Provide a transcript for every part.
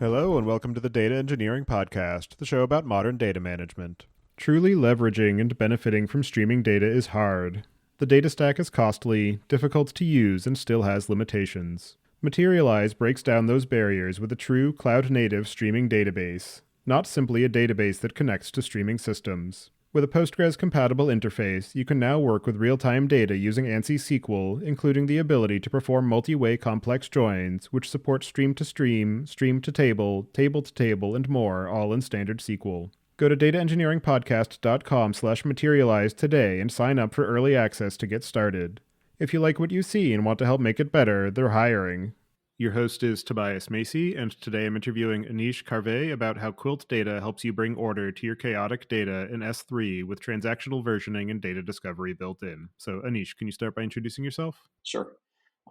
Hello, and welcome to the Data Engineering Podcast, the show about modern data management. Truly leveraging and benefiting from streaming data is hard. The data stack is costly, difficult to use, and still has limitations. Materialize breaks down those barriers with a true cloud-native streaming database, not simply a database that connects to streaming systems. With a Postgres-compatible interface, you can now work with real-time data using ANSI SQL, including the ability to perform multi-way complex joins, which support stream-to-stream, stream-to-table, table-to-table, and more, all in standard SQL. Go to dataengineeringpodcast.com/materialize today and sign up for early access to get started. If you like what you see and want to help make it better, they're hiring. Your host is Tobias Macey, and today I'm interviewing Aneesh Karve about how Quilt Data helps you bring order to your chaotic data in S3 with transactional versioning and data discovery built in. So, Aneesh, can you start by introducing yourself? Sure.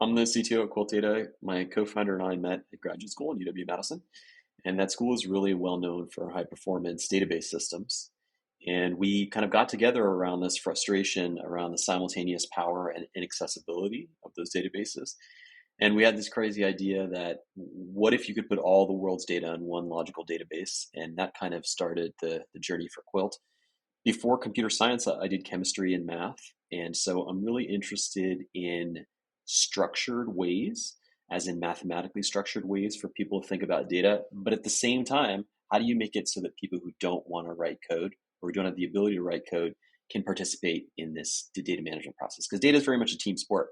I'm the CTO at Quilt Data. My co-founder and I met at graduate school in UW-Madison, and that school is really well known for high-performance database systems. And we kind of got together around this frustration around the simultaneous power and inaccessibility of those databases. And we had this crazy idea that what if you could put all the world's data in one logical database? And that kind of started the journey for Quilt. Before computer science, I did chemistry and math. And so I'm really interested in structured ways, as in mathematically structured ways for people to think about data. But at the same time, how do you make it so that people who don't want to write code or who don't have the ability to write code can participate in this data management process? Because data is very much a team sport.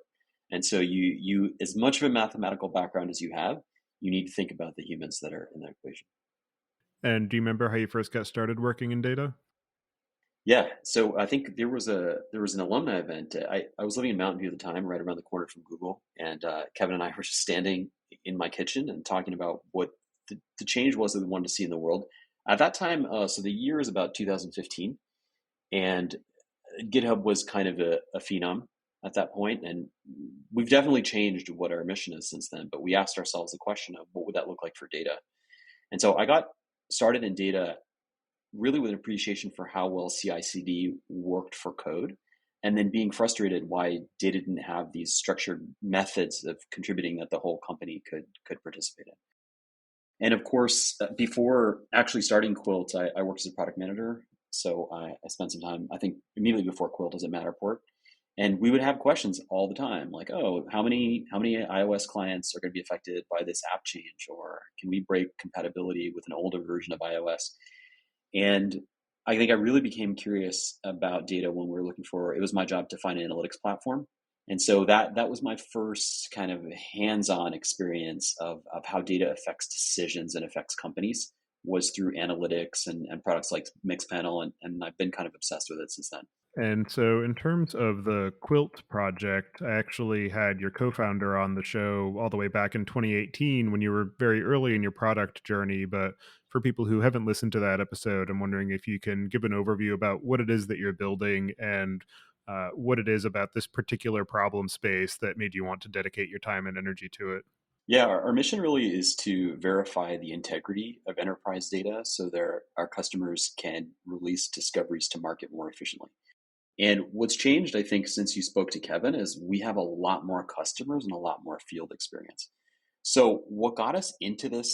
And so you, as much of a mathematical background as you have, you need to think about the humans that are in that equation. And do you remember how you first got started working in data? Yeah, so I think there was an alumni event. I was living in Mountain View at the time, right around the corner from Google, and Kevin and I were just standing in my kitchen and talking about what the change was that we wanted to see in the world. At that time, so the year is about 2015, and GitHub was kind of a phenom at that point, and we've definitely changed what our mission is since then. But we asked ourselves the question of what would that look like for data, and so I got started in data really with an appreciation for how well CI/CD worked for code, and then being frustrated why data didn't have these structured methods of contributing that the whole company could participate in. And of course, before actually starting Quilt, I worked as a product manager. So I spent some time, I think immediately before Quilt, as at Matterport. And we would have questions all the time, like, oh, how many iOS clients are going to be affected by this app change? Or can we break compatibility with an older version of iOS? And I think I really became curious about data when we were looking for, it was my job to find an analytics platform. And so that was my first kind of hands-on experience of how data affects decisions and affects companies, was through analytics and products like Mixpanel. And I've been kind of obsessed with it since then. And so, in terms of the Quilt project, I actually had your co founder on the show all the way back in 2018 when you were very early in your product journey. But for people who haven't listened to that episode, I'm wondering if you can give an overview about what it is that you're building and what it is about this particular problem space that made you want to dedicate your time and energy to it. Yeah, our mission really is to verify the integrity of enterprise data so that our customers can release discoveries to market more efficiently. And what's changed, I think, since you spoke to Kevin, is we have a lot more customers and a lot more field experience. So what got us into the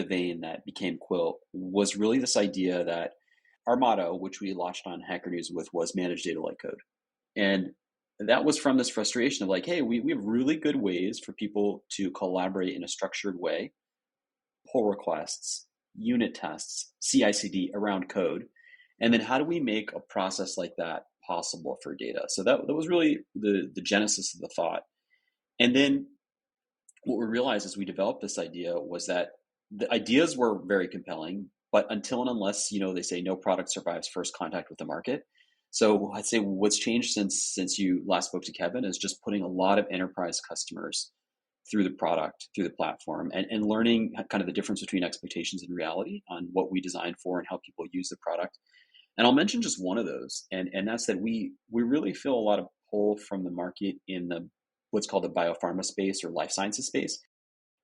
vein that became Quilt, was really this idea that our motto, which we launched on Hacker News with, was manage data like code. And that was from this frustration of like, hey, we have really good ways for people to collaborate in a structured way, pull requests, unit tests, CI/CD around code. And then how do we make a process like that possible for data? So that was really the genesis of the thought. And then what we realized as we developed this idea was that the ideas were very compelling, but until and unless, they say no product survives first contact with the market. So I'd say what's changed since you last spoke to Kevin is just putting a lot of enterprise customers through the product, through the platform, and learning kind of the difference between expectations and reality on what we designed for and how people use the product. And I'll mention just one of those, and that's that we really feel a lot of pull from the market in the what's called the biopharma space or life sciences space.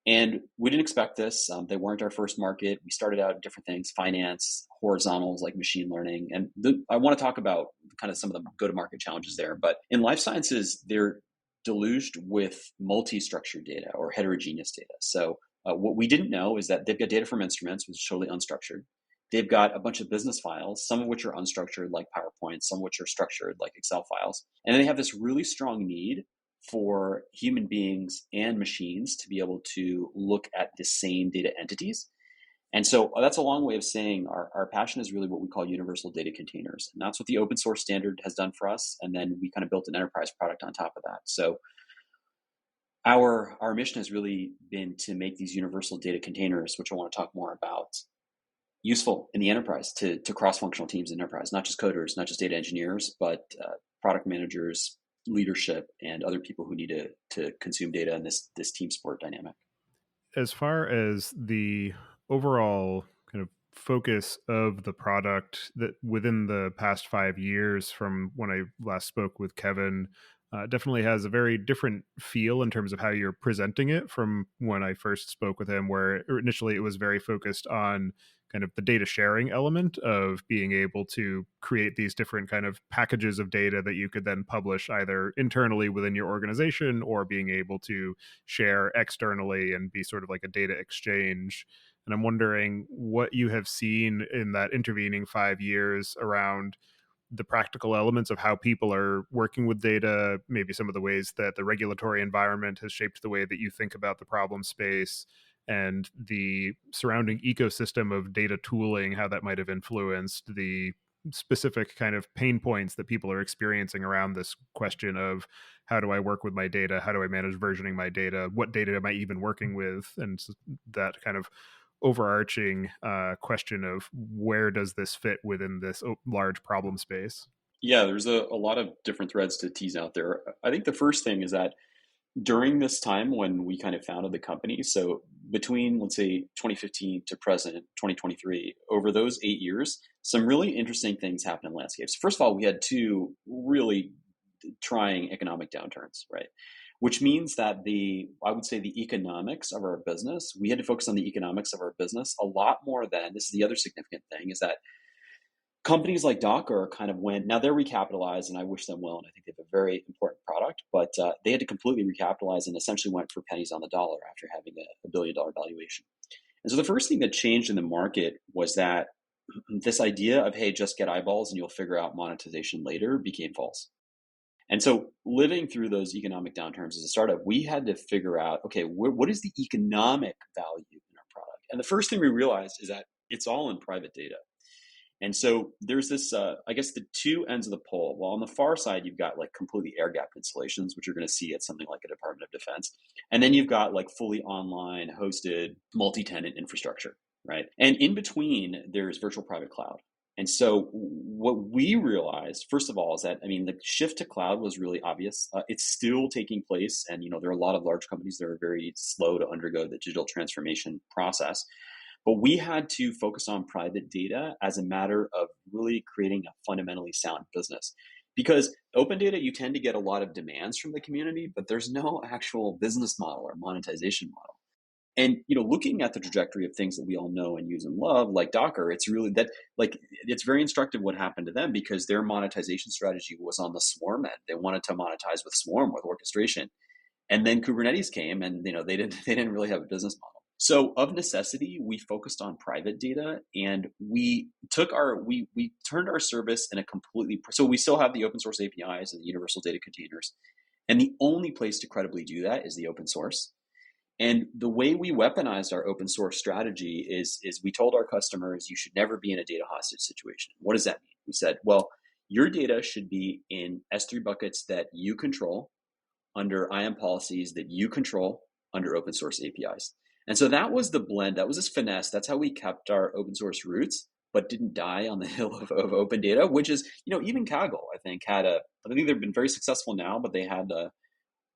And we didn't expect this. They weren't our first market. We started out in different things, finance, horizontals like machine learning. And I want to talk about kind of some of the go-to-market challenges there. But in life sciences, they're deluged with multi-structured data or heterogeneous data. So What we didn't know is that they've got data from instruments, which is totally unstructured. They've got a bunch of business files, some of which are unstructured, like PowerPoint, some of which are structured, like Excel files. And then they have this really strong need for human beings and machines to be able to look at the same data entities. And so that's a long way of saying our passion is really what we call universal data containers. And that's what the open source standard has done for us. And then we kind of built an enterprise product on top of that. So our mission has really been to make these universal data containers, which I want to talk more about, useful in the enterprise to cross-functional teams in enterprise, not just coders, not just data engineers, but product managers, leadership, and other people who need to consume data in this team sport dynamic. As far as the overall kind of focus of the product that within the past 5 years from when I last spoke with Kevin, definitely has a very different feel in terms of how you're presenting it from when I first spoke with him, where initially it was very focused on kind of the data sharing element of being able to create these different kind of packages of data that you could then publish either internally within your organization or being able to share externally and be sort of like a data exchange. And I'm wondering what you have seen in that intervening 5 years around the practical elements of how people are working with data, maybe some of the ways that the regulatory environment has shaped the way that you think about the problem space, and the surrounding ecosystem of data tooling, how that might have influenced the specific kind of pain points that people are experiencing around this question of how do I work with my data? How do I manage versioning my data? What data am I even working with? And that kind of overarching question of where does this fit within this large problem space? Yeah, there's a lot of different threads to tease out there. I think the first thing is that during this time when we kind of founded the company, so between, let's say, 2015 to present, 2023, over those 8 years, some really interesting things happened in landscapes. First of all, we had two really trying economic downturns, right? Which means that I would say the economics of our business, we had to focus on the economics of our business a lot more than, this is the other significant thing, is that companies like Docker kind of went, now they're recapitalized and I wish them well. And I think they have a very important product, but they had to completely recapitalize and essentially went for pennies on the dollar after having a billion-dollar valuation. And so the first thing that changed in the market was that this idea of, hey, just get eyeballs and you'll figure out monetization later became false. And so living through those economic downturns as a startup, we had to figure out, okay, what is the economic value in our product? And the first thing we realized is that it's all in private data. And so there's this, I guess, the two ends of the pole. Well, on the far side, you've got like completely air-gapped installations, which you're going to see at something like a Department of Defense. And then you've got like fully online, hosted, multi-tenant infrastructure, right? And in between, there's virtual private cloud. And so what we realized, first of all, is that, I mean, the shift to cloud was really obvious. It's still taking place. And, there are a lot of large companies that are very slow to undergo the digital transformation process. But we had to focus on private data as a matter of really creating a fundamentally sound business. Because open data, you tend to get a lot of demands from the community, but there's no actual business model or monetization model. And looking at the trajectory of things that we all know and use and love, like Docker, it's really that, like, it's very instructive what happened to them because their monetization strategy was on the Swarm end. They wanted to monetize with Swarm, with orchestration. And then Kubernetes came, and they didn't really have a business model. So of necessity, we focused on private data, and we turned our service in a completely, so we still have the open source APIs and the universal data containers. And the only place to credibly do that is the open source. And the way we weaponized our open source strategy is we told our customers, you should never be in a data hostage situation. What does that mean? We said, well, your data should be in S3 buckets that you control, under IAM policies that you control, under open source APIs. And so that was the blend. That was this finesse. That's how we kept our open source roots, but didn't die on the hill of open data, which is, even Kaggle, I think, I think they've been very successful now, but they had,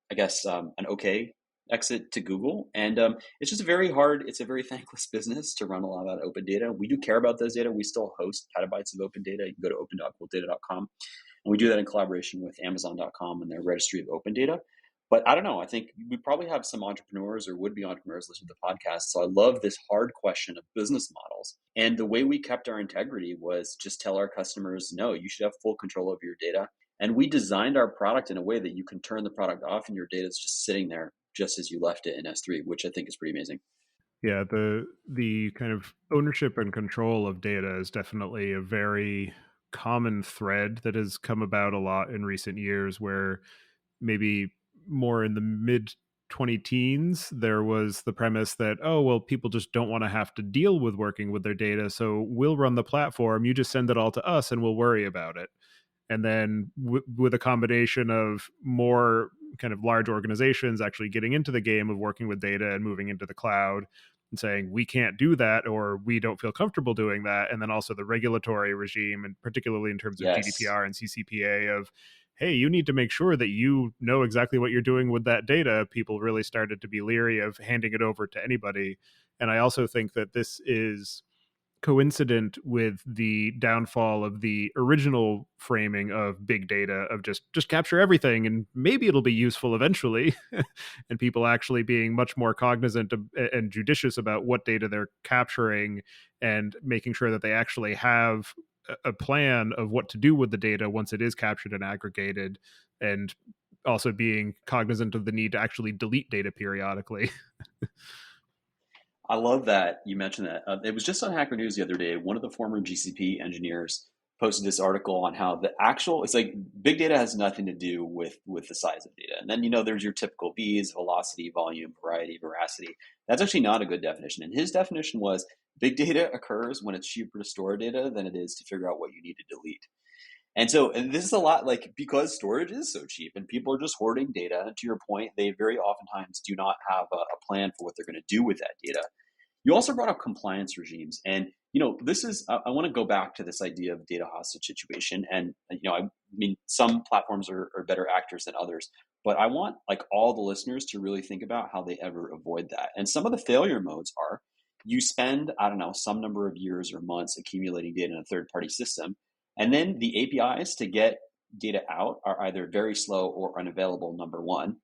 an okay exit to Google. And it's just it's a very thankless business to run a lot of that open data. We do care about those data. We still host petabytes of open data. You can go to open.quiltdata.com. And we do that in collaboration with Amazon.com and their registry of open data. But I don't know. I think we probably have some entrepreneurs or would-be entrepreneurs listening to the podcast. So I love this hard question of business models. And the way we kept our integrity was just tell our customers, no, you should have full control over your data. And we designed our product in a way that you can turn the product off and your data is just sitting there just as you left it in S3, which I think is pretty amazing. Yeah, the kind of ownership and control of data is definitely a very common thread that has come about a lot in recent years, where maybe more in the mid 20 teens there was the premise that, oh well, people just don't want to have to deal with working with their data, so we'll run the platform, you just send it all to us and we'll worry about it. And then with a combination of more kind of large organizations actually getting into the game of working with data and moving into the cloud and saying we can't do that or we don't feel comfortable doing that, and then also the regulatory regime, and particularly in terms of Yes. GDPR and CCPA of, hey, you need to make sure that you know exactly what you're doing with that data, people really started to be leery of handing it over to anybody. And I also think that this is coincident with the downfall of the original framing of big data of just capture everything and maybe it'll be useful eventually, and people actually being much more cognizant of, and judicious about what data they're capturing, and making sure that they actually have a plan of what to do with the data once it is captured and aggregated, and also being cognizant of the need to actually delete data periodically. I love that you mentioned that. It was just on Hacker News the other day. One of the former GCP engineers posted this article on how the actual, it's like big data has nothing to do with the size of data. And then, there's your typical V's: velocity, volume, variety, veracity. That's actually not a good definition. And his definition was big data occurs when it's cheaper to store data than it is to figure out what you need to delete. And this is a lot like, because storage is so cheap and people are just hoarding data. And to your point, they very oftentimes do not have a plan for what they're going to do with that data. You also brought up compliance regimes, and this is I want to go back to this idea of data hostage situation. And I mean, some platforms are better actors than others, but I want like all the listeners to really think about how they ever avoid that. And some of the failure modes are: you spend, I don't know, some number of years or months accumulating data in a third party system, and then the APIs to get data out are either very slow or unavailable, number one.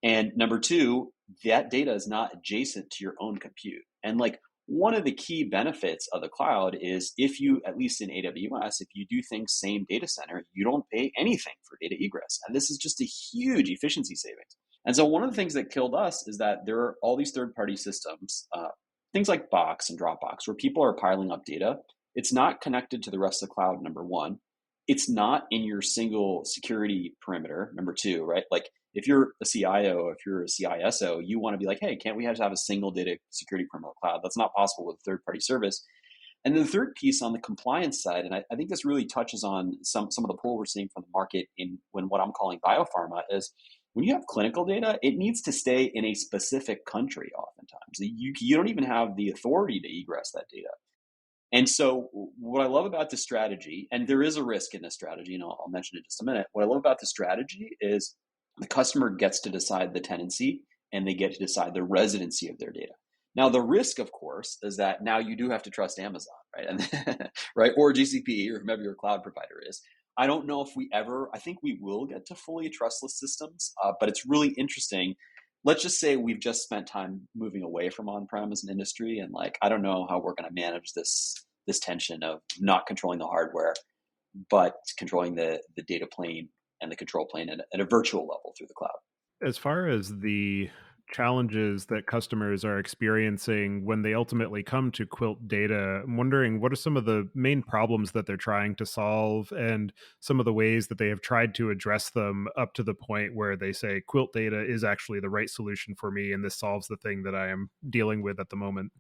And number two, that data is not adjacent to your own compute. And like, one of the key benefits of the cloud is, if you, at least in AWS, if you do things same data center, you don't pay anything for data egress. And this is just a huge efficiency savings. And so one of the things that killed us is that there are all these third party systems, things like Box and Dropbox, where people are piling up data. It's not connected to the rest of the cloud, number one. It's not in your single security perimeter, number two, right? Like, if you're a CIO, if you're a CISO, you want to be like, hey, can't we have to have a single data security perimeter cloud? That's not possible with a third-party service. And then the third piece on the compliance side, and I think this really touches on some of the pull we're seeing from the market in what I'm calling biopharma, is when you have clinical data, it needs to stay in a specific country oftentimes. You don't even have the authority to egress that data. And so what I love about this strategy, and there is a risk in this strategy, and I'll mention it in just a minute. What I love about the strategy is the customer gets to decide the tenancy and they get to decide the residency of their data. Now, the risk, of course, is that now you do have to trust Amazon, right? And right, or GCP, or whomever your cloud provider is. I don't know if I think we will get to fully trustless systems, but it's really interesting. Let's just say we've just spent time moving away from on-prem as an industry, and like, I don't know how we're going to manage this tension of not controlling the hardware, but controlling the data plane and the control plane at a virtual level through the cloud. As far as the challenges that customers are experiencing when they ultimately come to Quilt Data, I'm wondering what are some of the main problems that they're trying to solve, and some of the ways that they have tried to address them up to the point where they say Quilt Data is actually the right solution for me and this solves the thing that I am dealing with at the moment.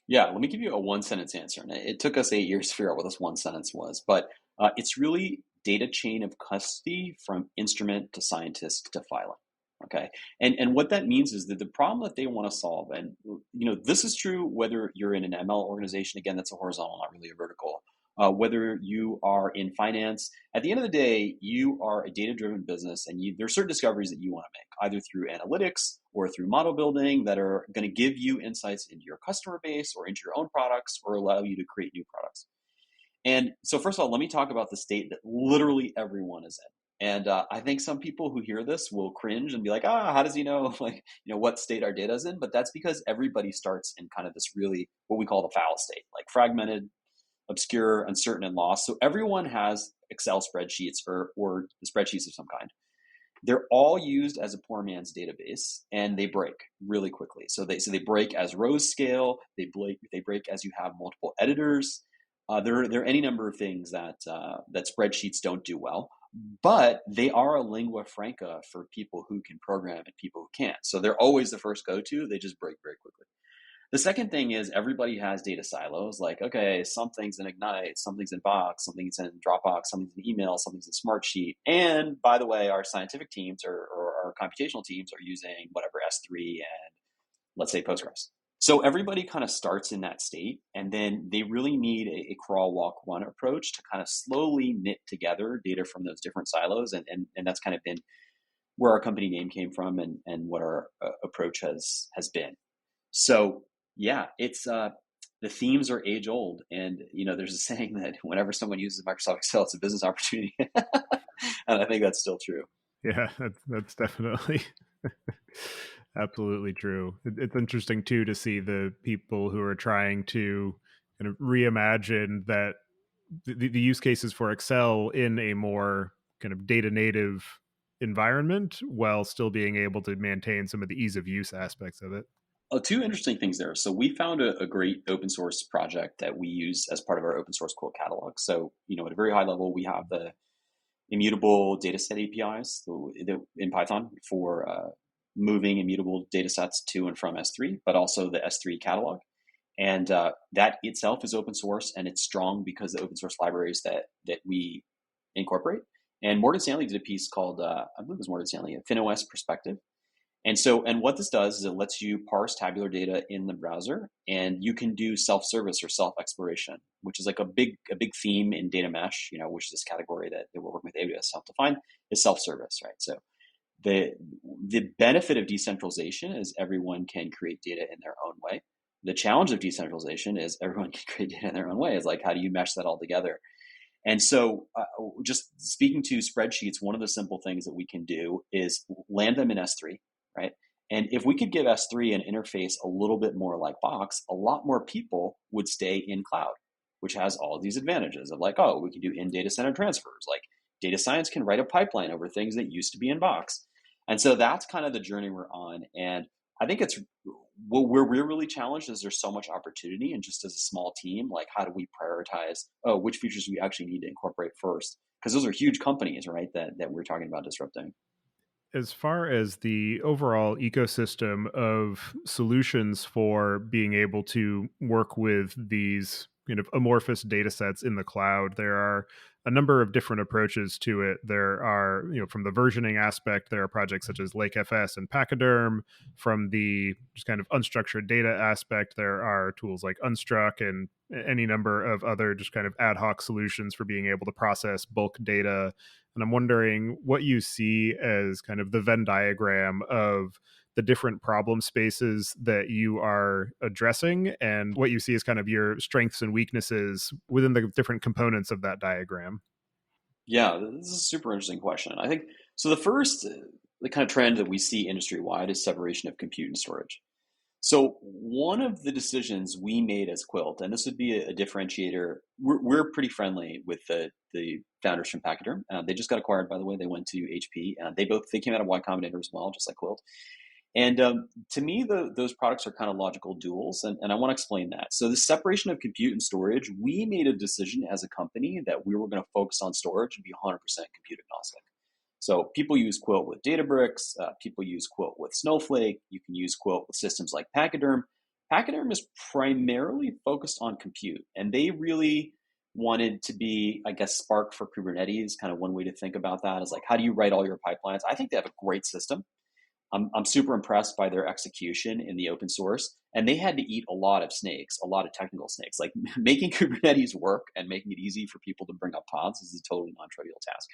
Yeah, let me give you a one sentence answer. And it took us 8 years to figure out what this one sentence was, but it's really data chain of custody from instrument to scientist to filing. Okay. And what that means is that the problem that they want to solve, and this is true whether you're in an ML organization, again, that's a horizontal, not really a vertical, whether you are in finance. At the end of the day, you are a data-driven business, and there are certain discoveries that you want to make, either through analytics or through model building, that are going to give you insights into your customer base or into your own products, or allow you to create new products. And so, first of all, let me talk about the state that literally everyone is in. And I think some people who hear this will cringe and be like, how does he know, like, what state our data is in? But that's because everybody starts in kind of this really, what we call the foul state, like fragmented, obscure, uncertain, and lost. So everyone has Excel spreadsheets or spreadsheets of some kind. They're all used as a poor man's database, and they break really quickly. So they break as rows scale. They break as you have multiple editors. There are any number of things that spreadsheets don't do well, but they are a lingua franca for people who can program and people who can't. So they're always the first go-to. They just break very quickly. The second thing is everybody has data silos. Like, okay, something's in Ignite, something's in Box, something's in Dropbox, something's in email, something's in Smartsheet. And by the way, our scientific teams or our computational teams are using whatever S3 and let's say Postgres. So everybody kind of starts in that state, and then they really need a crawl, walk, run approach to kind of slowly knit together data from those different silos. And that's kind of been where our company name came from and what our approach has been. So yeah, it's the themes are age old, and there's a saying that whenever someone uses Microsoft Excel, it's a business opportunity, and I think that's still true. Yeah, that's definitely absolutely true. It's interesting too to see the people who are trying to kind of reimagine that the use cases for Excel in a more kind of data native environment while still being able to maintain some of the ease of use aspects of it. Oh, two interesting things there. So we found a great open source project that we use as part of our open source Quilt catalog. So, at a very high level, we have the immutable dataset APIs in Python for moving immutable datasets to and from S3, but also the S3 catalog. And that itself is open source, and it's strong because the open source libraries that we incorporate. And Morgan Stanley did a piece called, I believe it was Morgan Stanley, a FinOS perspective. And what this does is it lets you parse tabular data in the browser, and you can do self-service or self-exploration, which is like a big theme in data mesh, which is this category that we're working with AWS to help define, is self-service, right? So the benefit of decentralization is everyone can create data in their own way. The challenge of decentralization is everyone can create data in their own way. Is like, how do you mesh that all together? And so just speaking to spreadsheets, one of the simple things that we can do is land them in S3, right? And if we could give S3 an interface a little bit more like Box, a lot more people would stay in cloud, which has all of these advantages of like, oh, we can do in data center transfers. Like data science can write a pipeline over things that used to be in Box. And so that's kind of the journey we're on. And I think it's where we're really challenged is there's so much opportunity. And just as a small team, like how do we prioritize, which features we actually need to incorporate first? Because those are huge companies, right, that we're talking about disrupting. As far as the overall ecosystem of solutions for being able to work with these kind of amorphous data sets in the cloud, there are a number of different approaches to it. There are, from the versioning aspect, there are projects such as LakeFS and Pachyderm. From the just kind of unstructured data aspect, there are tools like Unstruct and any number of other just kind of ad hoc solutions for being able to process bulk data. And I'm wondering what you see as kind of the Venn diagram of the different problem spaces that you are addressing and what you see as kind of your strengths and weaknesses within the different components of that diagram. Yeah, this is a super interesting question. I think so. The first, the kind of trend that we see industry wide is separation of compute and storage. So one of the decisions we made as Quilt, and this would be a differentiator, we're pretty friendly with the founders from Pachyderm. They just got acquired, by the way. They went to HP. They came out of Y Combinator as well, just like Quilt. And to me, those products are kind of logical duals, and I want to explain that. So the separation of compute and storage, we made a decision as a company that we were going to focus on storage and be 100% compute agnostic. So people use Quilt with Databricks. People use Quilt with Snowflake. You can use Quilt with systems like Pachyderm. Pachyderm is primarily focused on compute, and they really wanted to be, I guess, Spark for Kubernetes. Kind of one way to think about that is like, how do you write all your pipelines? I think they have a great system. I'm super impressed by their execution in the open source, and they had to eat a lot of snakes, a lot of technical snakes. Like making Kubernetes work and making it easy for people to bring up pods is a totally non-trivial task.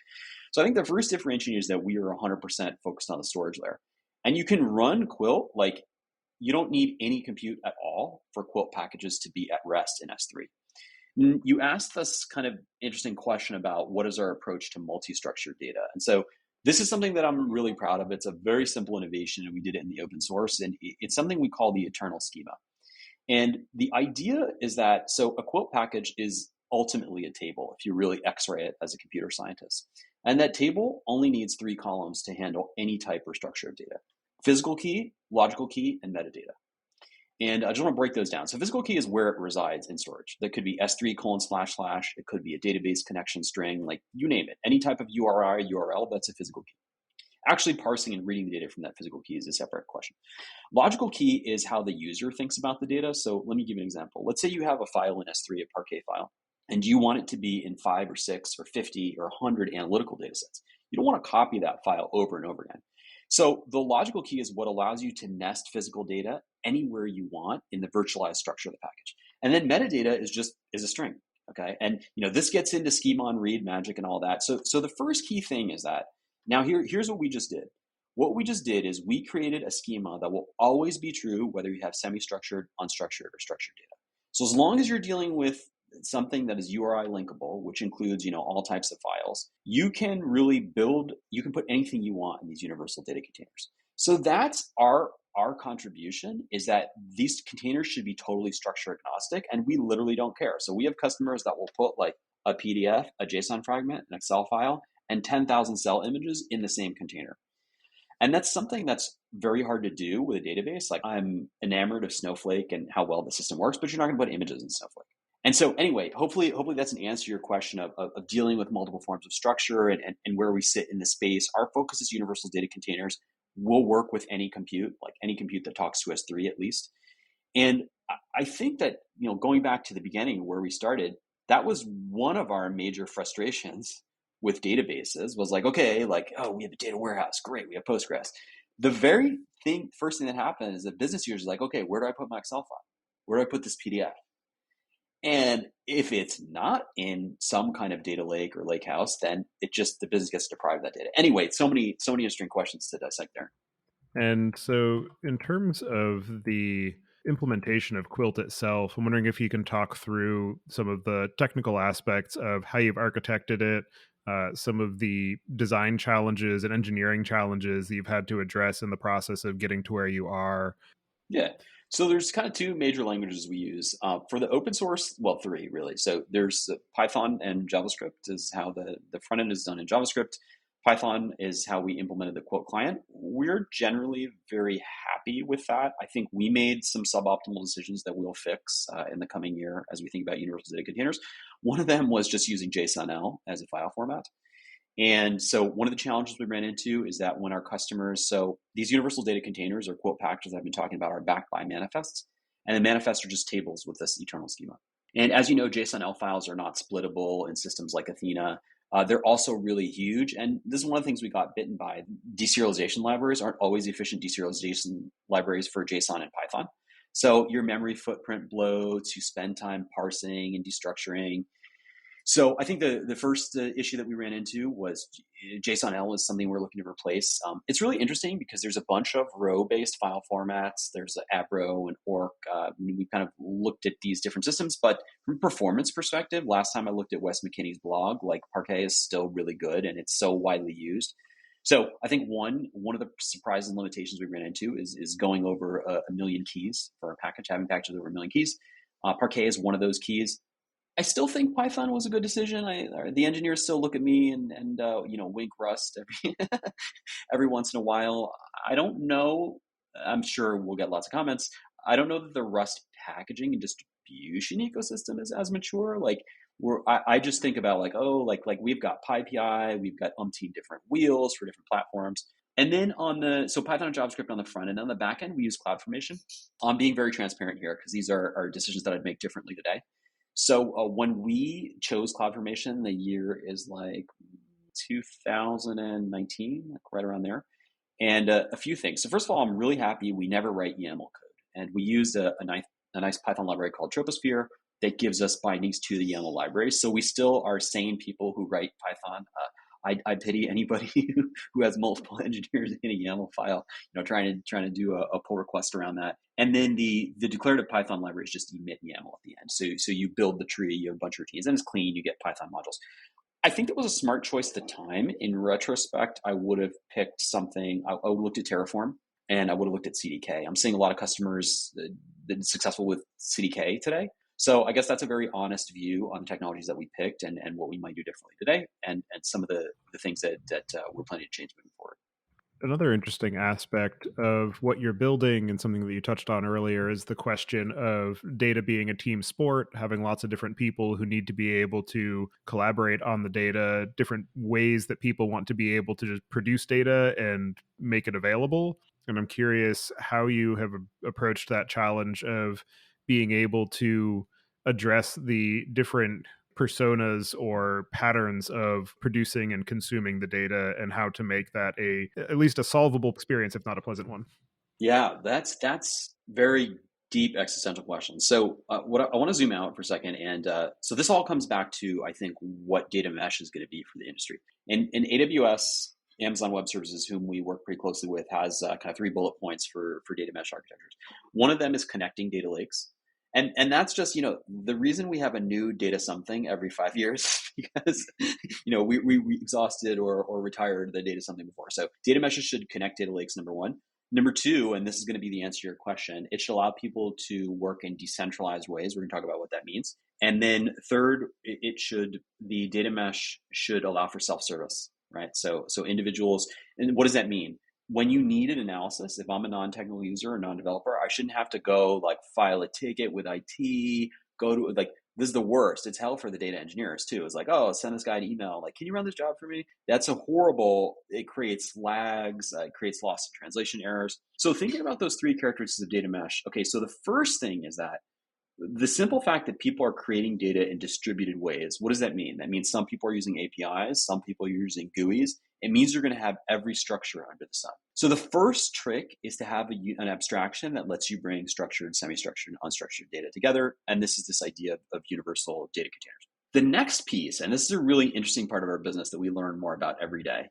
So I think the first differentiator is that we are 100% focused on the storage layer, and you can run Quilt like you don't need any compute at all for Quilt packages to be at rest in S3. You asked this kind of interesting question about what is our approach to multi-structured data, and so this is something that I'm really proud of. It's a very simple innovation, and we did it in the open source, and it's something we call the eternal schema. And the idea is that, so a Quilt package is ultimately a table if you really x-ray it as a computer scientist. And that table only needs 3 columns to handle any type or structure of data: physical key, logical key, and metadata. And I just want to break those down. So physical key is where it resides in storage. That could be S3 colon //. It could be a database connection string, like you name it. Any type of URI, URL, that's a physical key. Actually parsing and reading the data from that physical key is a separate question. Logical key is how the user thinks about the data. So let me give you an example. Let's say you have a file in S3, a Parquet file, and you want it to be in 5 or 6 or 50 or 100 analytical data sets. You don't want to copy that file over and over again. So the logical key is what allows you to nest physical data anywhere you want in the virtualized structure of the package. And then metadata is a string. Okay. And this gets into schema on read magic and all that. So the first key thing is that now here's what we just did. What we just did is we created a schema that will always be true whether you have semi-structured, unstructured, or structured data. So as long as you're dealing with something that is URI linkable, which includes all types of files, you can put anything you want in these universal data containers. So that's our contribution, is that these containers should be totally structure agnostic, and we literally don't care. So we have customers that will put like a PDF, a JSON fragment, an Excel file, and 10,000 cell images in the same container. And that's something that's very hard to do with a database. Like, I'm enamored of Snowflake and how well the system works, but you're not going to put images in Snowflake. And so anyway, hopefully that's an answer to your question of dealing with multiple forms of structure and where we sit in the space. Our focus is universal data containers. We'll work with any compute, like any compute that talks to S3 at least. And I think that, going back to the beginning where we started, that was one of our major frustrations with databases, was like, okay, like, oh, we have a data warehouse. Great. We have Postgres. The first thing that happened is that business users are like, okay, where do I put my Excel file? Where do I put this PDF? And if it's not in some kind of data lake or lake house, then the business gets deprived of that data. Anyway, so many interesting questions to dissect there. And so in terms of the implementation of Quilt itself, I'm wondering if you can talk through some of the technical aspects of how you've architected it, some of the design challenges and engineering challenges that you've had to address in the process of getting to where you are. Yeah. So there's kind of 2 major languages we use for the open source. Well, 3 really. So there's Python and JavaScript is how the front end is done in JavaScript. Python is how we implemented the Quilt client. We're generally very happy with that. I think we made some suboptimal decisions that we'll fix in the coming year as we think about universal data containers. One of them was just using JSON-L as a file format. And so one of the challenges we ran into is that when our customers, so these universal data containers or Quilt packages I've been talking about are backed by manifests, and the manifests are just tables with this eternal schema. And as you know, JSON-L files are not splittable in systems like Athena. They're also really huge. And this is one of the things we got bitten by. Deserialization libraries aren't always efficient deserialization libraries for JSON and Python. So your memory footprint bloats, you spend time parsing and destructuring. So I think the first issue that we ran into was JSON-L is something we're looking to replace. It's really interesting because there's a bunch of row-based file formats. There's Abro and Orc. We kind of looked at these different systems, but from a performance perspective, last time I looked at Wes McKinney's blog, like Parquet is still really good and it's so widely used. So I think one of the surprises and limitations we ran into is going over a million keys for a package, having packages over a million keys. Parquet is one of those keys. I still think Python was a good decision. The engineers still look at me and wink Rust every once in a while. I don't know. I'm sure we'll get lots of comments. I don't know that the Rust packaging and distribution ecosystem is as mature. Like I just think about like we've got PyPI, we've got umpteen different wheels for different platforms. And then so Python and JavaScript on the front end, on the back end, we use CloudFormation. I'm being very transparent here because these are decisions that I'd make differently today. So when we chose CloudFormation, the year is like 2019, like right around there. And a few things. So first of all, I'm really happy we never write YAML code. And we used a nice Python library called Troposphere that gives us bindings to the YAML library. So we still are sane people who write Python. I pity anybody who has multiple engineers in a YAML file, trying to do a pull request around that. And then the declarative Python libraries just emit YAML at the end. So you build the tree, you have a bunch of routines, and it's clean. You get Python modules. I think that was a smart choice at the time. In retrospect, I would have picked something. I would have looked at Terraform and I would have looked at CDK. I'm seeing a lot of customers that are successful with CDK today. So I guess that's a very honest view on the technologies that we picked and what we might do differently today, and some of the things that we're planning to change moving forward. Another interesting aspect of what you're building and something that you touched on earlier is the question of data being a team sport, having lots of different people who need to be able to collaborate on the data, different ways that people want to be able to just produce data and make it available. And I'm curious how you have approached that challenge of being able to address the different personas or patterns of producing and consuming the data, and how to make that a at least a solvable experience, if not a pleasant one. Yeah, that's very deep existential question. So I want to zoom out for a second, and so this all comes back to I think what data mesh is going to be for the industry. In AWS, Amazon Web Services, whom we work pretty closely with, has kind of three bullet points for data mesh architectures. One of them is connecting data lakes. And that's just, the reason we have a new data something every 5 years because, we exhausted or retired the data something before. So data meshes should connect data lakes, number one. Number two, and this is going to be the answer to your question, it should allow people to work in decentralized ways. We're going to talk about what that means. And then third, the data mesh should allow for self-service, right? So individuals, and what does that mean? When you need an analysis, if I'm a non-technical user or non-developer, I shouldn't have to go like file a ticket with IT, go to like, this is the worst. It's hell for the data engineers too. It's like, oh, send this guy an email. Like, can you run this job for me? That's a horrible, it creates lags, it creates loss in translation errors. So thinking about those three characteristics of data mesh. Okay, so the first thing is that the simple fact that people are creating data in distributed ways, what does that mean? That means some people are using APIs, some people are using GUIs. It means you're going to have every structure under the sun. So the first trick is to have an abstraction that lets you bring structured, semi-structured, and unstructured data together. And this is this idea of universal data containers. The next piece, and this is a really interesting part of our business that we learn more about every day,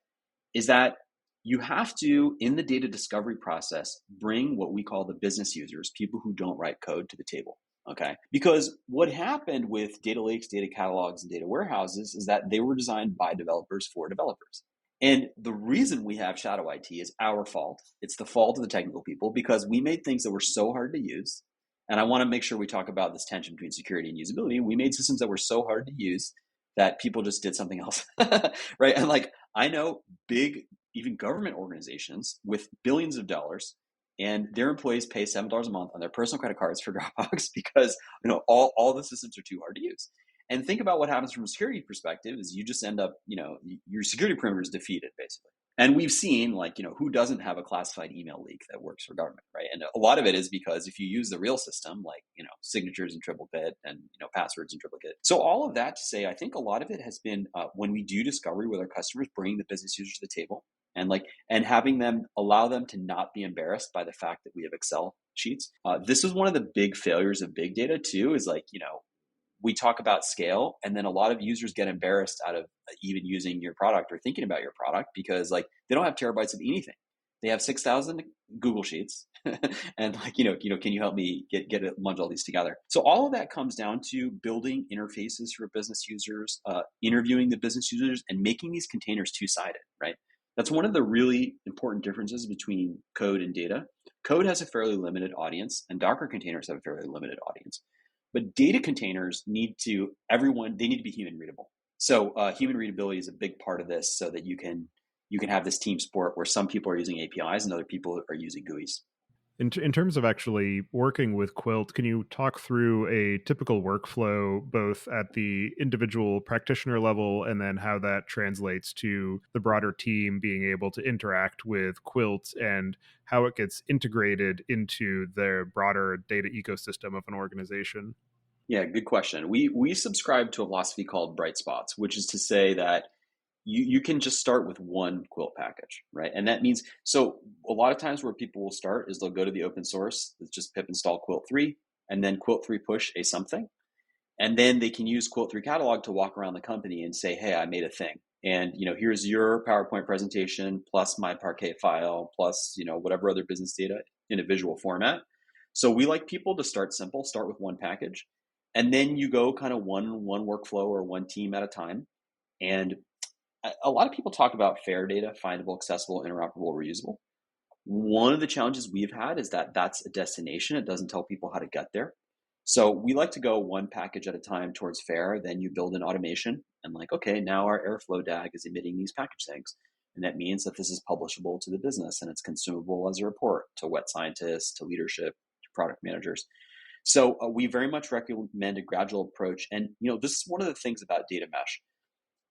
is that you have to, in the data discovery process, bring what we call the business users, people who don't write code, to the table. Okay. Because what happened with data lakes, data catalogs, and data warehouses is that they were designed by developers for developers. And the reason we have shadow IT is our fault. It's the fault of the technical people because we made things that were so hard to use. And I want to make sure we talk about this tension between security and usability. We made systems that were so hard to use that people just did something else. Right. And like, I know big, even government organizations with billions of dollars, and their employees pay $7 a month on their personal credit cards for Dropbox because all the systems are too hard to use. And think about what happens from a security perspective is you just end up, your security perimeter is defeated basically. And we've seen who doesn't have a classified email leak that works for government, right? And a lot of it is because if you use the real system, like, signatures in triplicate and, passwords in triplicate. So all of that to say, I think a lot of it has been when we do discovery with our customers, bringing the business users to the table and having them allow them to not be embarrassed by the fact that we have Excel sheets. This is one of the big failures of big data too, is we talk about scale and then a lot of users get embarrassed out of even using your product or thinking about your product because they don't have terabytes of anything. They have 6,000 Google Sheets and can you help me get it, munge all these together? So all of that comes down to building interfaces for business users, interviewing the business users and making these containers two-sided, right? That's one of the really important differences between code and data. Code has a fairly limited audience and Docker containers have a fairly limited audience. But data containers need to be human readable. So human readability is a big part of this so that you can have this team sport where some people are using APIs and other people are using GUIs. In terms of actually working with Quilt, can you talk through a typical workflow, both at the individual practitioner level and then how that translates to the broader team being able to interact with Quilt and how it gets integrated into the broader data ecosystem of an organization? Yeah, good question. We subscribe to a philosophy called bright spots, which is to say that you can just start with one Quilt package, right? And that means, so a lot of times where people will start is they'll go to the open source, it's just pip install Quilt 3, and then Quilt 3 push a something. And then they can use Quilt 3 catalog to walk around the company and say, hey, I made a thing. And here's your PowerPoint presentation plus my Parquet file plus whatever other business data in a visual format. So we like people to start simple, start with one package, and then you go kind of one workflow or one team at a time. And a lot of people talk about fair data, findable, accessible, interoperable, reusable. One of the challenges we've had is that that's a destination. It doesn't tell people how to get there. So we like to go one package at a time towards fair. Then you build an automation and like, okay, now our Airflow DAG is emitting these package things. And that means that this is publishable to the business and it's consumable as a report to wet scientists, to leadership, to product managers. So we very much recommend a gradual approach. And this is one of the things about data mesh.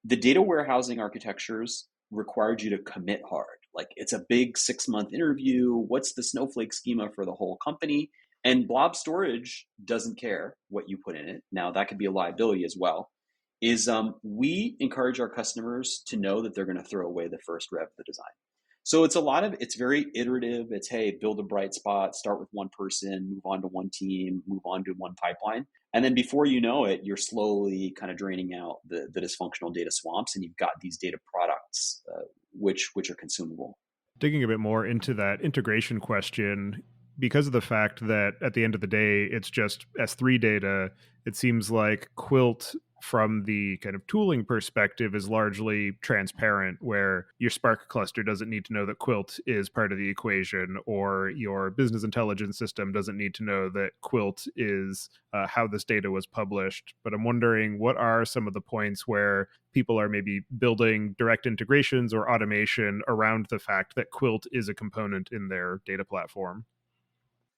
The data warehousing architectures required you to commit hard. Like it's a big 6-month interview. What's the Snowflake schema for the whole company? And blob storage doesn't care what you put in it. Now that could be a liability as well. We encourage our customers to know that they're going to throw away the first rev of the design. So it's very iterative. It's, hey, build a bright spot, start with one person, move on to one team, move on to one pipeline. And then before you know it, you're slowly kind of draining out the dysfunctional data swamps, and you've got these data products, which are consumable. Digging a bit more into that integration question, because of the fact that at the end of the day, it's just S3 data, it seems like Quilt from the kind of tooling perspective is largely transparent, where your Spark cluster doesn't need to know that Quilt is part of the equation, or your business intelligence system doesn't need to know that Quilt is how this data was published. But I'm wondering, what are some of the points where people are maybe building direct integrations or automation around the fact that Quilt is a component in their data platform?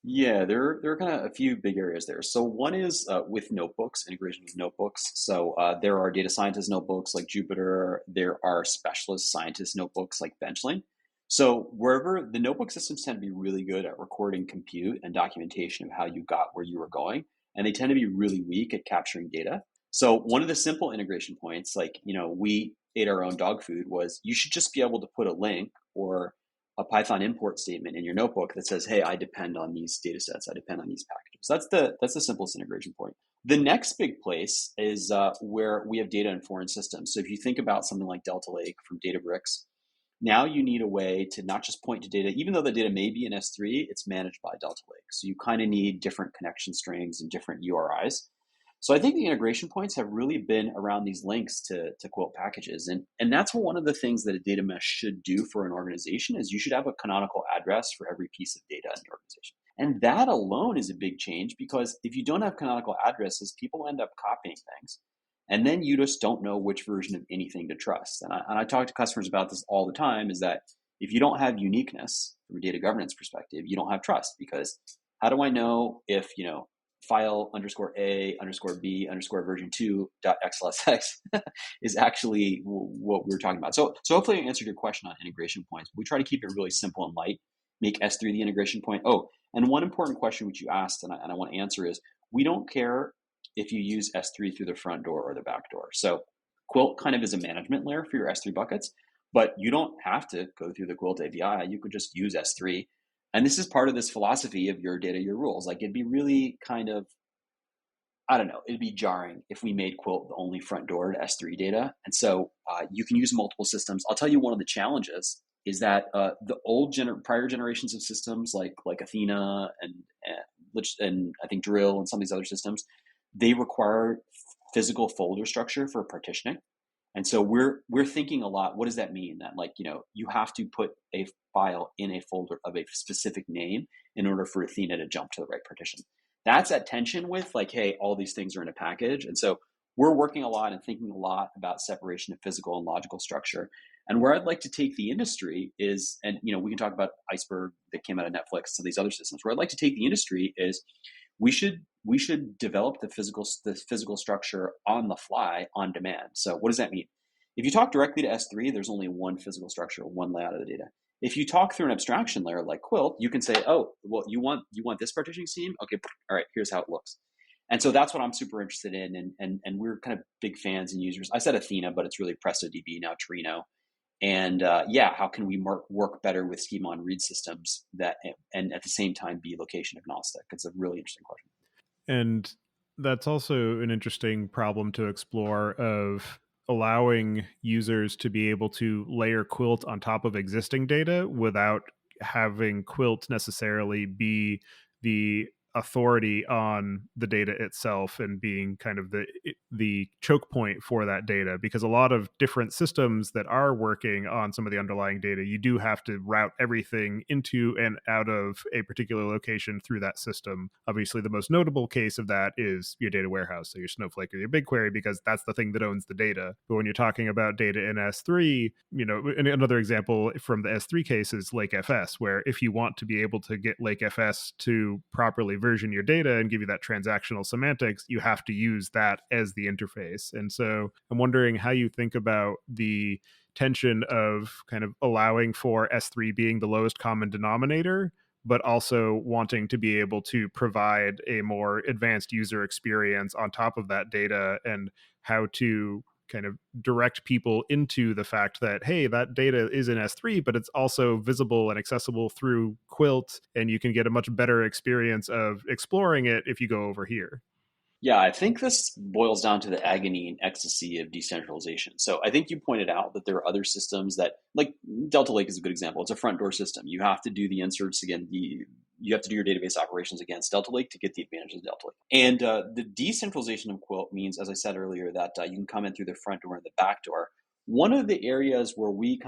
Yeah, there are kind of a few big areas there. So one is with notebooks, integration with notebooks. So there are data scientist notebooks like Jupyter. There are specialist scientist notebooks like Benchling. So wherever the notebook systems tend to be really good at recording compute and documentation of how you got where you were going, and they tend to be really weak at capturing data. So one of the simple integration points, like we ate our own dog food, was you should just be able to put a link or a Python import statement in your notebook that says, "Hey, I depend on these data sets. I depend on these packages." That's the simplest integration point. The next big place is where we have data in foreign systems. So if you think about something like Delta Lake from Databricks, now you need a way to not just point to data, even though the data may be in S3, it's managed by Delta Lake. So you kind of need different connection strings and different URIs. So I think the integration points have really been around these links to Quilt packages. And that's one of the things that a data mesh should do for an organization is you should have a canonical address for every piece of data in the organization. And that alone is a big change, because if you don't have canonical addresses, people end up copying things. And then you just don't know which version of anything to trust. And I talk to customers about this all the time, is that if you don't have uniqueness from a data governance perspective, you don't have trust, because how do I know if, file underscore A underscore B underscore version 2 dot XLSX is actually what we were talking about. So hopefully I answered your question on integration points. We try to keep it really simple and light, make S3 the integration point. Oh, and one important question which you asked, and I want to answer, is we don't care if you use S3 through the front door or the back door. So Quilt kind of is a management layer for your S3 buckets, but you don't have to go through the Quilt API. You could just use S3. And this is part of this philosophy of your data, your rules. Like it'd be really kind of, I don't know, it'd be jarring if we made Quilt the only front door to S3 data. And so you can use multiple systems. I'll tell you, one of the challenges is that the prior generations of systems like Athena and I think Drill and some of these other systems, they require physical folder structure for partitioning. And so we're thinking a lot. What does that mean? That you have to put a file in a folder of a specific name in order for Athena to jump to the right partition. That's at tension with like, hey, all these things are in a package. And so we're working a lot and thinking a lot about separation of physical and logical structure. And where I'd like to take the industry is, and we can talk about Iceberg that came out of Netflix, some of these other systems. Where I'd like to take the industry is we should develop the physical structure on the fly, on demand. So what does that mean? If you talk directly to S3, there's only one physical structure, one layout of the data. If you talk through an abstraction layer like Quilt, you can say, oh, well, you want this partitioning scheme? Okay, all right, here's how it looks. And so that's what I'm super interested in. And we're kind of big fans and users. I said Athena, but it's really PrestoDB, now Torino. And how can we work better with schema on read systems and at the same time be location agnostic? It's a really interesting question. And that's also an interesting problem to explore, of allowing users to be able to layer Quilt on top of existing data without having Quilt necessarily be the authority on the data itself and being kind of the choke point for that data, because a lot of different systems that are working on some of the underlying data, you do have to route everything into and out of a particular location through that system. Obviously, the most notable case of that is your data warehouse, so your Snowflake or your BigQuery, because that's the thing that owns the data. But when you're talking about data in S3, and another example from the S3 case is LakeFS, where if you want to be able to get LakeFS to properly version your data and give you that transactional semantics, you have to use that as the interface. And so I'm wondering how you think about the tension of kind of allowing for S3 being the lowest common denominator, but also wanting to be able to provide a more advanced user experience on top of that data, and how to kind of direct people into the fact that, hey, that data is in S3, but it's also visible and accessible through Quilt, and you can get a much better experience of exploring it if you go over here. Yeah, I think this boils down to the agony and ecstasy of decentralization. So I think you pointed out that there are other systems that, like Delta Lake is a good example. It's a front door system. You have to do the inserts again. You have to do your database operations against Delta Lake to get the advantages of Delta Lake. And the decentralization of Quilt means, as I said earlier, that you can come in through the front door and the back door. One of the areas where we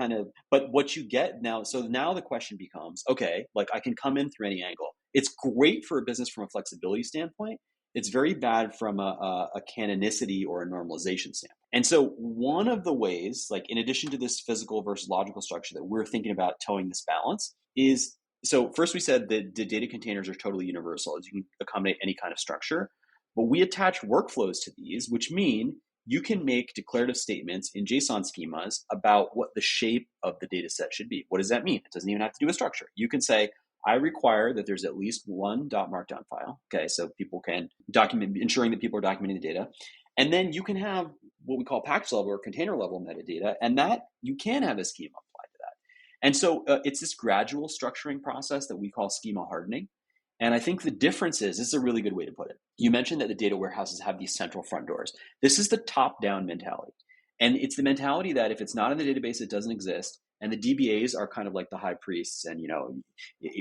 but what you get now, so now the question becomes, okay, like I can come in through any angle. It's great for a business from a flexibility standpoint. It's very bad from a canonicity or a normalization standpoint. And so one of the ways, like in addition to this physical versus logical structure that we're thinking about towing this balance is, so first we said that the data containers are totally universal, as you can accommodate any kind of structure, but we attach workflows to these, which mean you can make declarative statements in JSON schemas about what the shape of the data set should be. What does that mean? It doesn't even have to do with structure. You can say, I require that there's at least one .markdown file. Okay, so people can document, ensuring that people are documenting the data. And then you can have what we call package level or container level metadata, and that you can have a schema applied to that. And so it's this gradual structuring process that we call schema hardening. And I think the difference is, this is a really good way to put it. You mentioned that the data warehouses have these central front doors. This is the top-down mentality. And it's the mentality that if it's not in the database, it doesn't exist. And the DBAs are kind of like the high priests. And,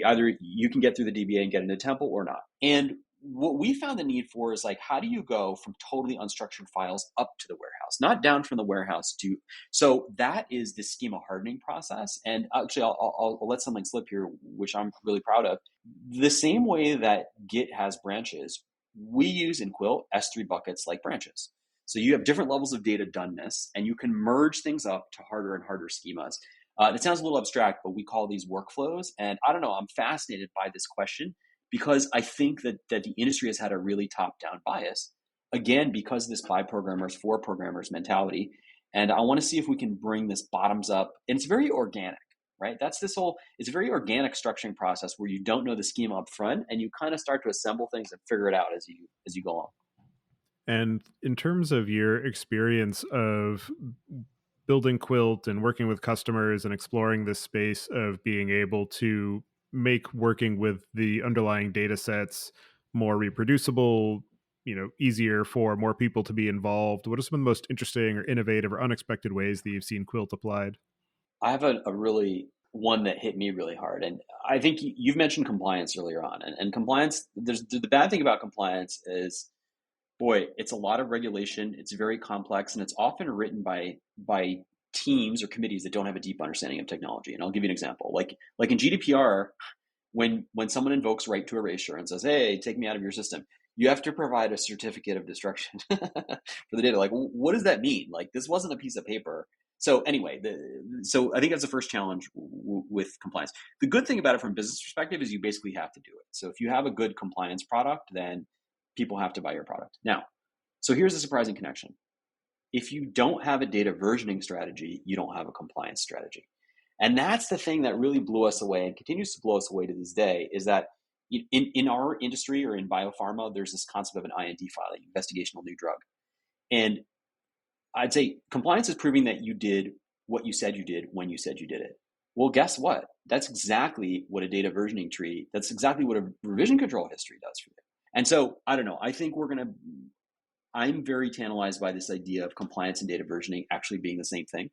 either you can get through the DBA and get into temple or not. And what we found the need for is like, how do you go from totally unstructured files up to the warehouse, not down from the warehouse to, so that is the schema hardening process. And actually, I'll let something slip here, which I'm really proud of. The same way that Git has branches, we use in Quilt S3 buckets like branches. So you have different levels of data doneness, and you can merge things up to harder and harder schemas. It sounds a little abstract, but we call these workflows. And I don't know, I'm fascinated by this question because I think that the industry has had a really top-down bias, again, because of this by programmers, for programmers mentality. And I want to see if we can bring this bottoms up. And it's very organic, right? It's a very organic structuring process where you don't know the schema up front, and you kind of start to assemble things and figure it out as you go along. And in terms of your experience of building Quilt and working with customers and exploring this space of being able to make working with the underlying data sets more reproducible, easier for more people to be involved, what are some of the most interesting or innovative or unexpected ways that you've seen Quilt applied? I have a really one that hit me really hard. And I think you've mentioned compliance earlier on. And compliance, the bad thing about compliance is, boy, it's a lot of regulation. It's very complex, and it's often written by teams or committees that don't have a deep understanding of technology. And I'll give you an example. Like in GDPR, when someone invokes right to erasure and says, "Hey, take me out of your system," you have to provide a certificate of destruction for the data. Like, what does that mean? Like, this wasn't a piece of paper. So anyway, so I think that's the first challenge with compliance. The good thing about it from a business perspective is you basically have to do it. So if you have a good compliance product, then people have to buy your product. Now, so here's a surprising connection. If you don't have a data versioning strategy, you don't have a compliance strategy. And that's the thing that really blew us away and continues to blow us away to this day, is that in our industry or in biopharma, there's this concept of an IND filing, investigational new drug. And I'd say compliance is proving that you did what you said you did when you said you did it. Well, guess what? That's exactly what a data versioning tree, that's exactly what a revision control history does for you. And so, I don't know, I think I'm very tantalized by this idea of compliance and data versioning actually being the same thing.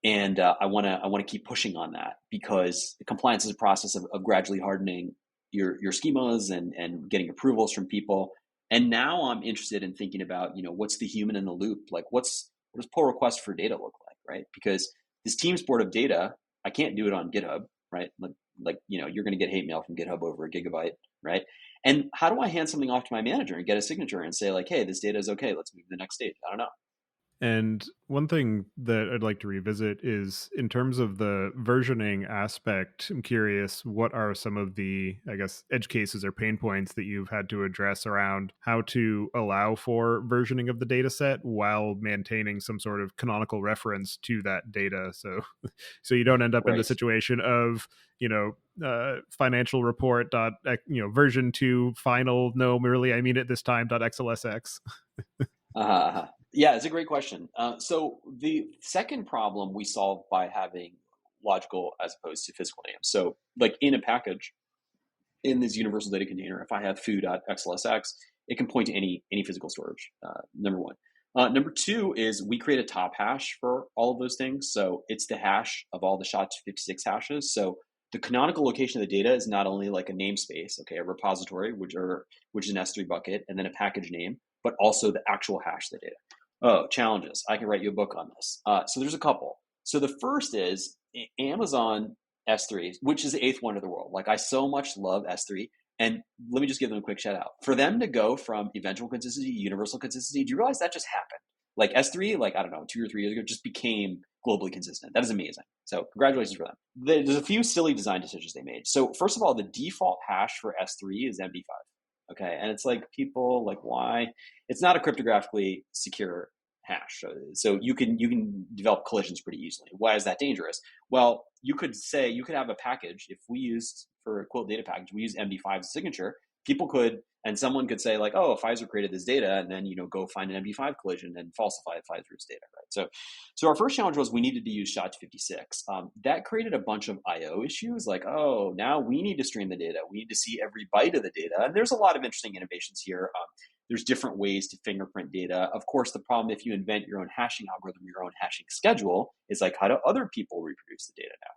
And I want to keep pushing on that, because compliance is a process of gradually hardening your schemas and getting approvals from people. And now I'm interested in thinking about, what's the human in the loop? Like what does pull request for data look like, right? Because this team sport of data, I can't do it on GitHub, right? You're going to get hate mail from GitHub over a gigabyte, right? And how do I hand something off to my manager and get a signature and say like, hey, this data is okay, let's move to the next stage? I don't know. And one thing that I'd like to revisit is in terms of the versioning aspect. I'm curious, what are some of the, I guess, edge cases or pain points that you've had to address around how to allow for versioning of the data set while maintaining some sort of canonical reference to that data? So you don't end up in the Right. situation of, financial report dot, version 2 final, no, merely I mean it this time dot xlsx. Yeah, it's a great question. So the second problem we solve by having logical as opposed to physical names. So like in a package, in this universal data container, if I have foo.xlsx, it can point to any physical storage, number one. Number two is we create a top hash for all of those things. So it's the hash of all the SHA-256 hashes. So the canonical location of the data is not only like a namespace, okay, a repository, which is an S3 bucket, and then a package name, but also the actual hash of the data. Oh, challenges. I can write you a book on this. So there's a couple. So the first is Amazon S3, which is the eighth wonder of the world. Like I so much love S3. And let me just give them a quick shout out. For them to go from eventual consistency to universal consistency, do you realize that just happened? Like S3, like, I don't know, 2 or 3 years ago, just became globally consistent. That is amazing. So congratulations for them. There's a few silly design decisions they made. So first of all, the default hash for S3 is MD5. Okay. And it's like people like, why? It's not a cryptographically secure hash. So you can develop collisions pretty easily. Why is that dangerous? Well, you could have a package. If we used for a Quilt Data package, we use MD5 as a signature. People could, and someone could say like, oh, Pfizer created this data, and then go find an MD5 collision and falsify Pfizer's data, right? So our first challenge was we needed to use SHA-256. That created a bunch of I/O issues. Like, oh, now we need to stream the data. We need to see every byte of the data, and there's a lot of interesting innovations here. There's different ways to fingerprint data. Of course, the problem if you invent your own hashing algorithm, your own hashing schedule, is like, how do other people reproduce the data now?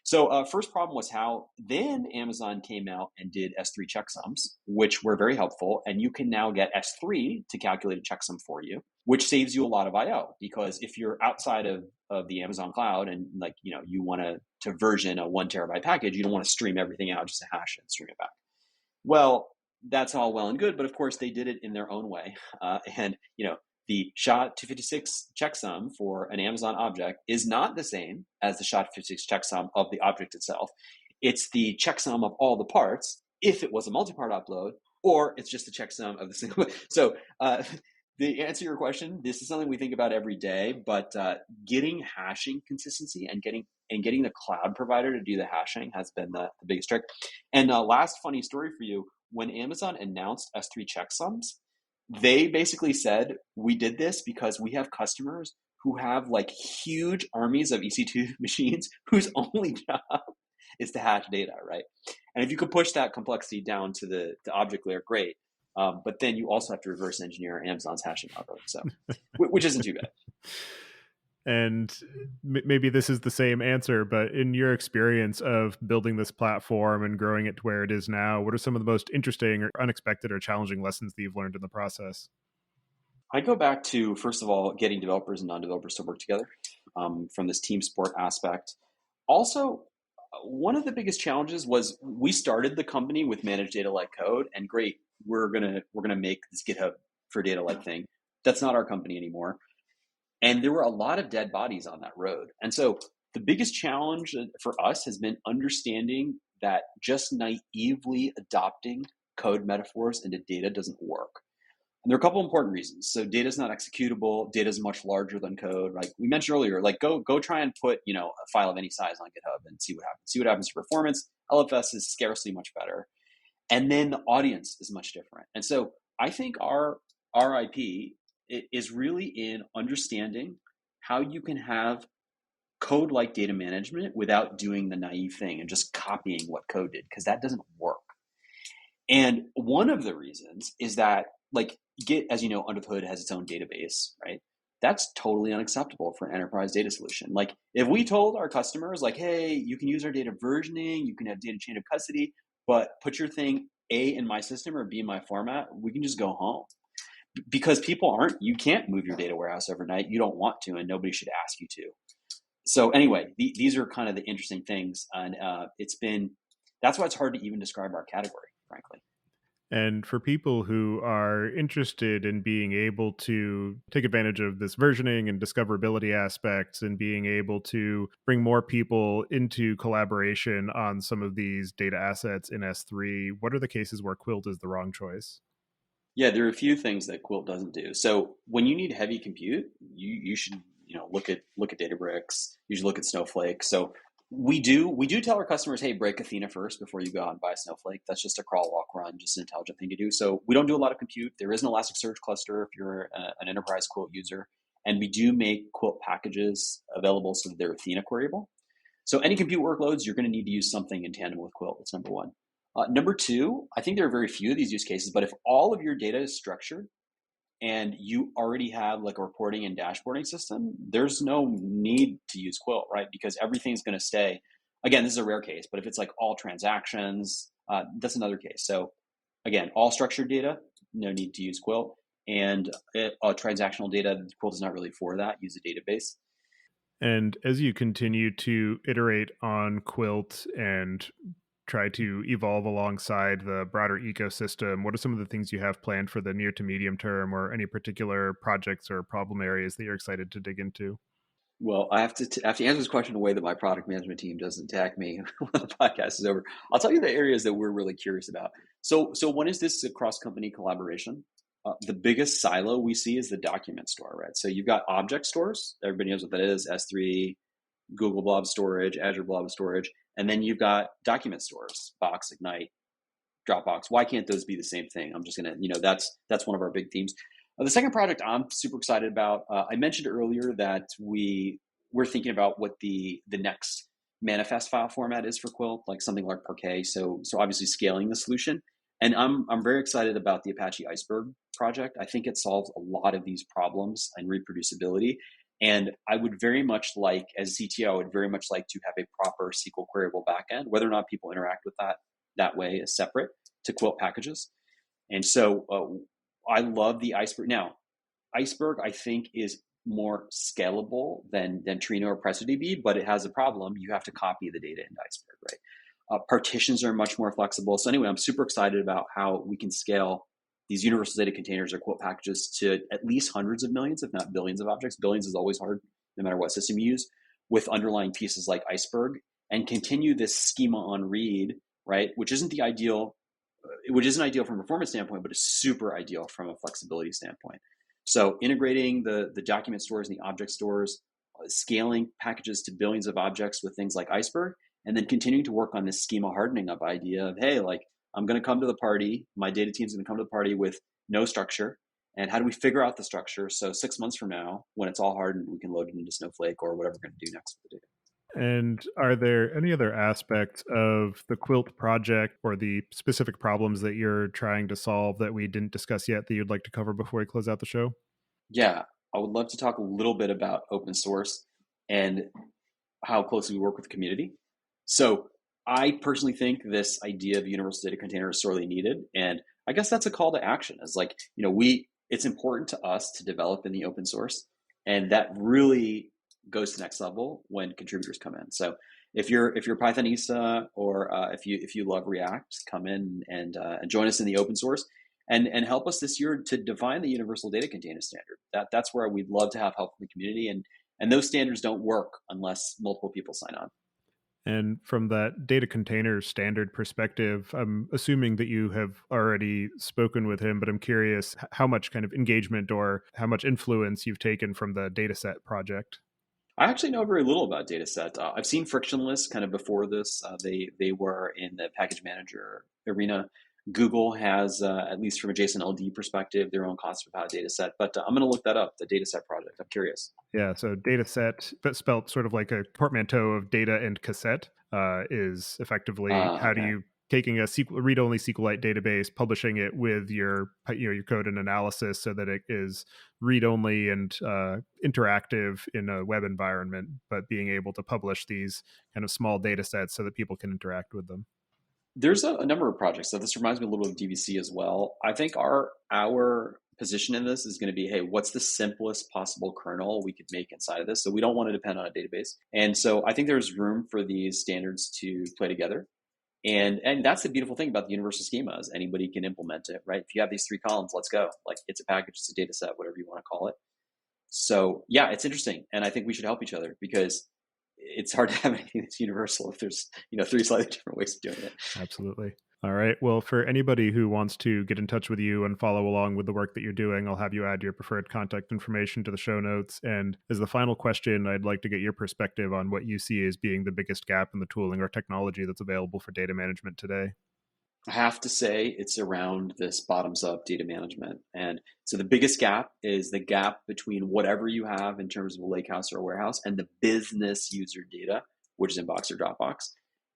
So first problem was how then Amazon came out and did S3 checksums, which were very helpful. And you can now get S3 to calculate a checksum for you, which saves you a lot of I/O. Because if you're outside of the Amazon cloud and you want to version a 1 terabyte package, you don't want to stream everything out, just to hash it and stream it back. Well, that's all well and good, but of course they did it in their own way. And the SHA-256 checksum for an Amazon object is not the same as the SHA-256 checksum of the object itself. It's the checksum of all the parts if it was a multi-part upload, or it's just the checksum of the single. So the answer to your question, this is something we think about every day, but getting hashing consistency and getting the cloud provider to do the hashing has been the biggest trick. And last funny story for you, when Amazon announced S3 checksums, they basically said, we did this because we have customers who have like huge armies of EC2 machines whose only job is to hash data, right? And if you could push that complexity down to the object layer, great. But then you also have to reverse engineer Amazon's hashing algorithm, so which isn't too bad. And maybe this is the same answer, but in your experience of building this platform and growing it to where it is now, what are some of the most interesting or unexpected or challenging lessons that you've learned in the process? I go back to, first of all, getting developers and non-developers to work together from this team sport aspect. Also, one of the biggest challenges was we started the company with managed data like code, and great, we're gonna make this GitHub for data like thing. That's not our company anymore. And there were a lot of dead bodies on that road. And so the biggest challenge for us has been understanding that just naively adopting code metaphors into data doesn't work. And there are a couple important reasons. So data is not executable. Data is much larger than code. Like we mentioned earlier, like go try and put a file of any size on GitHub and see what happens. See what happens to performance. LFS is scarcely much better. And then the audience is much different. And so I think our IP is really in understanding how you can have code like data management without doing the naive thing and just copying what code did, because that doesn't work. And one of the reasons is that like Git, as you know, under the hood has its own database, right? That's totally unacceptable for an enterprise data solution. Like if we told our customers like, hey, you can use our data versioning, you can have data chain of custody, but put your thing A in my system or B in my format, we can just go home. Because you can't move your data warehouse overnight. You don't want to, and nobody should ask you to. So anyway, these are kind of the interesting things, and that's why it's hard to even describe our category, frankly. And for people who are interested in being able to take advantage of this versioning and discoverability aspects and being able to bring more people into collaboration on some of these data assets in S3, what are the cases where Quilt is the wrong choice? Yeah, there are a few things that Quilt doesn't do. So when you need heavy compute, you should look at Databricks. You should look at Snowflake. So we do tell our customers, hey, break Athena first before you go out and buy Snowflake. That's just a crawl, walk, run, just an intelligent thing to do. So we don't do a lot of compute. There is an Elasticsearch cluster if you're an enterprise Quilt user, and we do make Quilt packages available so that they're Athena queryable. So any compute workloads, you're going to need to use something in tandem with Quilt. That's number one. Number two, I think there are very few of these use cases, but if all of your data is structured and you already have like a reporting and dashboarding system, there's no need to use Quilt, right? Because everything's going to stay. Again, this is a rare case, but if it's like all transactions, that's another case. So again, all structured data, no need to use Quilt. And transactional data, Quilt is not really for that. Use a database. And as you continue to iterate on Quilt and try to evolve alongside the broader ecosystem, what are some of the things you have planned for the near to medium term, or any particular projects or problem areas that you're excited to dig into? Well, I have to answer this question in a way that my product management team doesn't attack me when the podcast is over. I'll tell you the areas that we're really curious about. So one is this cross company collaboration. The biggest silo we see is the document store, right? So you've got object stores. Everybody knows what that is: S3, Google Blob Storage, Azure Blob Storage, and then you've got document stores: Box, Ignite, Dropbox. Why can't those be the same thing? I'm just gonna, that's one of our big themes. The second project I'm super excited about. I mentioned earlier that we're thinking about what the next manifest file format is for Quilt, like something like Parquet. So obviously scaling the solution, and I'm very excited about the Apache Iceberg project. I think it solves a lot of these problems and reproducibility. And I would very much like, as CTO, I would very much like to have a proper SQL queryable backend. Whether or not people interact with that way is separate to Quilt packages. And so I love the Iceberg. Now, Iceberg, I think, is more scalable than Trino or PrestoDB, but it has a problem. You have to copy the data into Iceberg, right? Partitions are much more flexible. So anyway, I'm super excited about how we can scale these universal data containers or Quilt packages to at least hundreds of millions, if not billions of objects. Billions is always hard, no matter what system you use, with underlying pieces like Iceberg, and continue this schema on read, right? Which isn't ideal from a performance standpoint, but is super ideal from a flexibility standpoint. So integrating the document stores and the object stores, scaling packages to billions of objects with things like Iceberg, and then continuing to work on this schema hardening up idea of, hey, like, I'm going to come to the party, my data team's going to come to the party with no structure. And how do we figure out the structure? So 6 months from now, when it's all hardened, we can load it into Snowflake or whatever we're going to do next with the data. And are there any other aspects of the Quilt project or the specific problems that you're trying to solve that we didn't discuss yet that you'd like to cover before we close out the show? Yeah, I would love to talk a little bit about open source and how closely we work with the community. So I personally think this idea of universal data container is sorely needed. And I guess that's a call to action. Is like, it's important to us to develop in the open source. And that really goes to the next level when contributors come in. So if you're Pythonista, or if you love React, come in and join us in the open source and help us this year to define the universal data container standard. That's where we'd love to have help from the community, and those standards don't work unless multiple people sign on. And from that data container standard perspective, I'm assuming that you have already spoken with him, but I'm curious how much kind of engagement or how much influence you've taken from the dataset project. I actually know very little about Dataset. I've seen Frictionless kind of before this. They were in the package manager arena. Google has, at least from a JSON LD perspective, their own concept about Dataset. But I'm going to look that up, the Dataset project. I'm curious. Yeah, so dataset, but spelled sort of like a portmanteau of data and cassette, is effectively how do Okay. you taking a SQL, read-only SQLite database, publishing it with your your code and analysis so that it is read-only and interactive in a web environment, but being able to publish these kind of small data sets so that people can interact with them. There's a number of projects. So this reminds me a little of DVC as well. I think our position in this is going to be, hey, what's the simplest possible kernel we could make inside of this? So we don't want to depend on a database. And so I think there's room for these standards to play together. And that's the beautiful thing about the universal schema is anybody can implement it, right? If you have these 3 columns, let's go. Like it's a package, it's a data set, whatever you want to call it. So yeah, it's interesting. And I think we should help each other because it's hard to have anything that's universal if there's 3 slightly different ways of doing it. Absolutely. All right. Well, for anybody who wants to get in touch with you and follow along with the work that you're doing, I'll have you add your preferred contact information to the show notes. And as the final question, I'd like to get your perspective on what you see as being the biggest gap in the tooling or technology that's available for data management today. I have to say it's around this bottoms-up data management. And so the biggest gap is the gap between whatever you have in terms of a lakehouse or a warehouse and the business user data, which is in Box or Dropbox.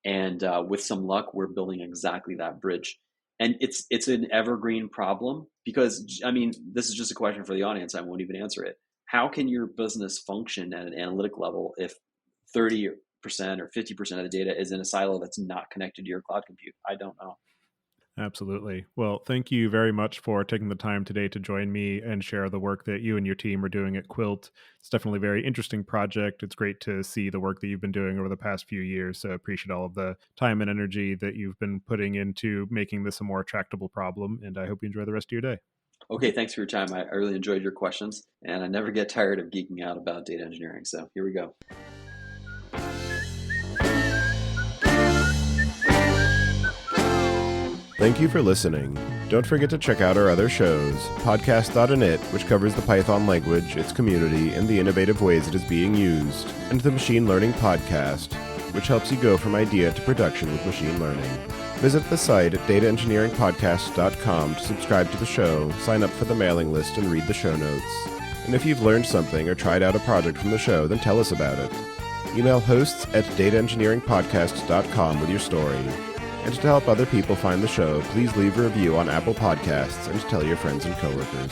And with some luck, we're building exactly that bridge. And it's an evergreen problem because, I mean, this is just a question for the audience. I won't even answer it. How can your business function at an analytic level if 30% or 50% of the data is in a silo that's not connected to your cloud compute? I don't know. Absolutely. Well, thank you very much for taking the time today to join me and share the work that you and your team are doing at Quilt. It's definitely a very interesting project. It's great to see the work that you've been doing over the past few years. So I appreciate all of the time and energy that you've been putting into making this a more tractable problem. And I hope you enjoy the rest of your day. Okay, thanks for your time. I really enjoyed your questions, and I never get tired of geeking out about data engineering. So here we go. Thank you for listening. Don't forget to check out our other shows, Podcast.init, which covers the Python language, its community, and the innovative ways it is being used, and the Machine Learning Podcast, which helps you go from idea to production with machine learning. Visit the site at dataengineeringpodcast.com to subscribe to the show, sign up for the mailing list, and read the show notes. And if you've learned something or tried out a project from the show, then tell us about it. Email hosts at dataengineeringpodcast.com with your story. And to help other people find the show, please leave a review on Apple Podcasts and tell your friends and coworkers.